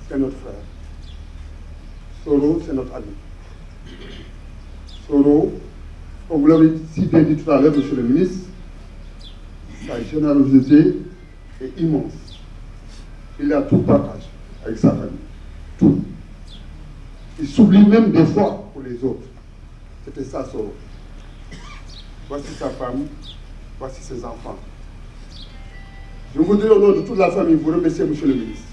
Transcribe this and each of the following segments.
C'est notre frère. Soro, c'est notre ami. Soro, comme vous l'avez cité dit tout à l'heure, monsieur le ministre, sa générosité est immense. Il a tout partagé avec sa famille. Tout. Il s'oublie même des fois pour les autres. C'était ça, Soro. Voici sa femme, voici ses enfants. Je voudrais, au nom de toute la famille, vous remercier, monsieur le ministre.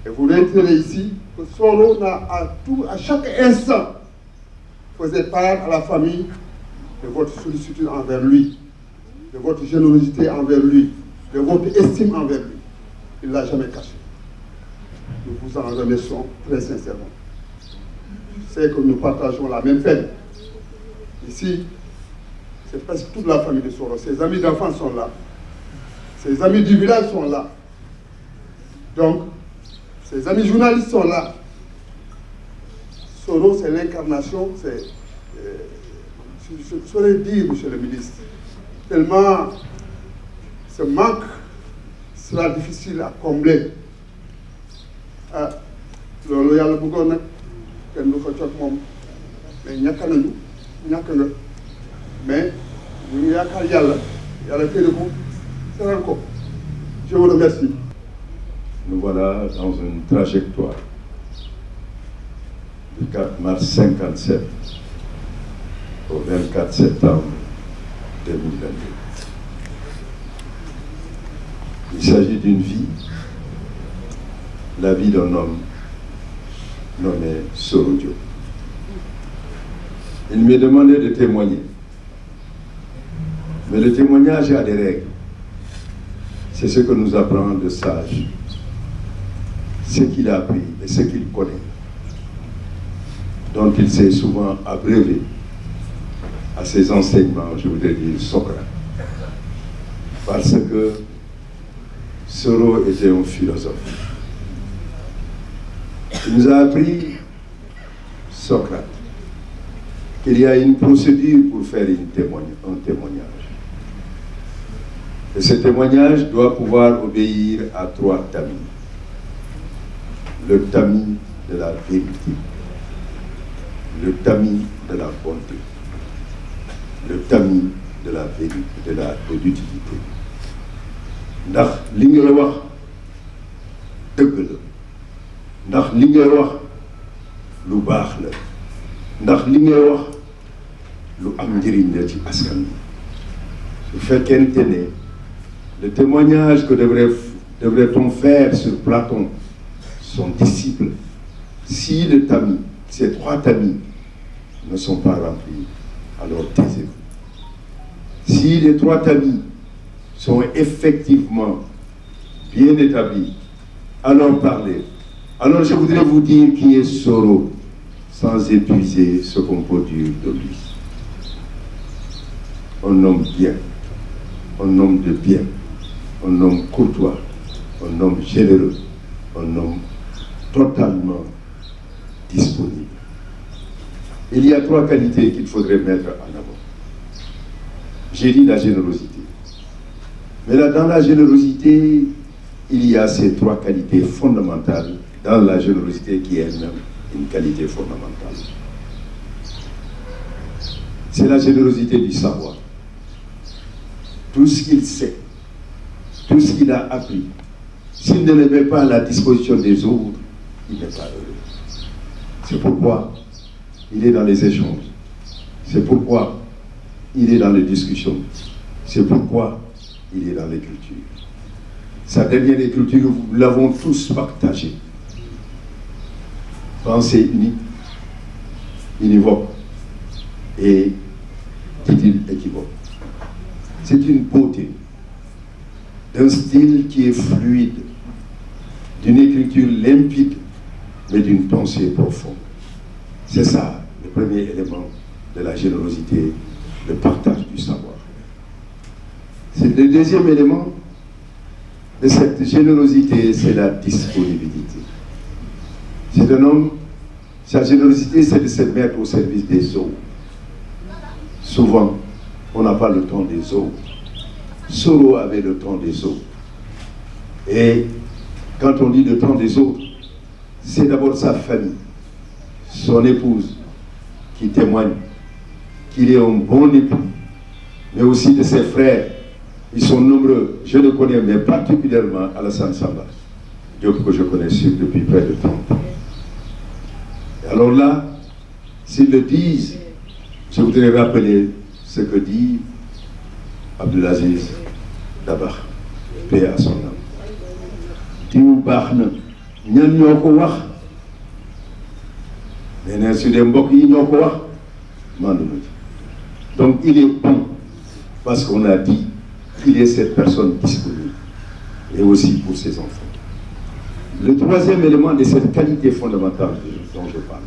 Et vous réitérez ici que Soro, à chaque instant, faisait part à la famille de votre sollicitude envers lui, de votre générosité envers lui, de votre estime envers lui. Il ne l'a jamais caché. Nous vous en remercions très sincèrement. Je sais que nous partageons la même peine. Ici, c'est presque toute la famille de Soro. Ses amis d'enfants sont là. Ses amis du village sont là. Donc, ses amis journalistes sont là. Soro, c'est l'incarnation, je saurais dire, monsieur le ministre, tellement ce manque sera difficile à combler. Loolu yàlla bëggoon nag kenn du ko coog moom mais ñàkk nañu ñàkk nga mais ñu ngi yaakaar yàlla téye ko seral ko. Je vous remercie. Nous voilà dans une trajectoire du 4 mars 57 au 24 septembre 2022. Il s'agit d'une vie, la vie d'un homme nommé Soro Diop. Il m'est demandé de témoigner. Mais le témoignage a des règles. C'est ce que nous apprend de sage, ce qu'il a appris et ce qu'il connaît, dont il s'est souvent abreuvé à ses enseignements, je voudrais dire Socrate. Parce que Soro était un philosophe. Il nous a appris, Socrate, qu'il y a une procédure pour faire un témoignage. Et ce témoignage doit pouvoir obéir à 3 tamis. Le tamis de la vérité, le tamis de la bonté, le tamis de la vérité, de l'utilité. Ndax li nga wax dëgg la, ndax li nga wax lu baax la, ndax li nga wax lu am njëriñ la ci askan wi. Su fekkente ne le témoignage que devrait-on faire sur Platon, son disciple, si le tamis, ces 3 tamis ne sont pas remplis, alors taisez-vous. Si les 3 tamis sont effectivement bien établis, alors parlez. Alors je voudrais vous dire qui est Soro, sans épuiser ce qu'on peut dire de lui. Un homme bien, un homme de bien, un homme courtois, un homme généreux, un homme totalement disponible. Il y a 3 qualités qu'il faudrait mettre en avant. J'ai dit la générosité. Mais là, dans la générosité, il y a ces 3 qualités fondamentales dans la générosité qui est elle-même une qualité fondamentale. C'est la générosité du savoir. Tout ce qu'il sait, tout ce qu'il a appris, s'il ne le met pas à la disposition des autres, il n'est pas heureux. C'est pourquoi il est dans les échanges. C'est pourquoi il est dans les discussions. C'est pourquoi il est dans l'écriture. Sa dernière écriture, nous l'avons tous partagée. Pensée unique, univoque et, dit-il, équivoque. C'est une beauté, d'un style qui est fluide, d'une écriture limpide, mais d'une pensée profonde. C'est ça le premier élément de la générosité, le partage du savoir. C'est le deuxième élément de cette générosité, c'est la disponibilité. C'est un homme, sa générosité, c'est de se mettre au service des autres. Souvent, on n'a pas le temps des autres. Soro avait le temps des autres. Et quand on dit le temps des autres, c'est d'abord sa famille, son épouse, qui témoigne qu'il est un bon époux, mais aussi de ses frères. Ils sont nombreux. Je le connais, mais particulièrement Alassane Samba, Diop que je connais depuis près de 30 ans. Et alors là, s'ils le disent, je voudrais rappeler ce que dit Abdelaziz Dabakh, paix à son âme. Diou baax na ñan ñoo ko wax nee na su dee mbokk yi ñoo ko wax manduma ci. Donc il est bon parce qu'on a dit qu'il est cette personne disponible et aussi pour ses enfants. Le troisième élément de cette qualité fondamentale dont je parle,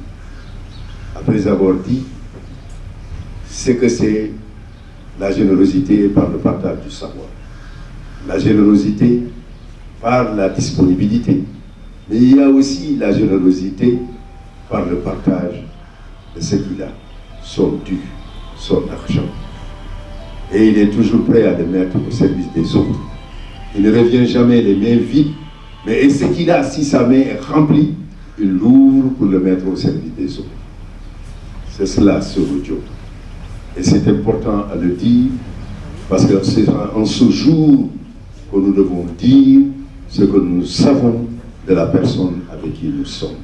après avoir dit, c'est que c'est la générosité par le partage du savoir. La générosité par la disponibilité. Mais il y a aussi la générosité par le partage de ce qu'il a, son dû, son argent. Et il est toujours prêt à le mettre au service des autres. Il ne revient jamais les mains vides, mais ce qu'il a, si sa main est remplie, il l'ouvre pour le mettre au service des autres. C'est cela, ce Dieu. Et c'est important à le dire, parce que c'est en ce jour que nous devons dire ce que nous savons de la personne avec qui nous sommes.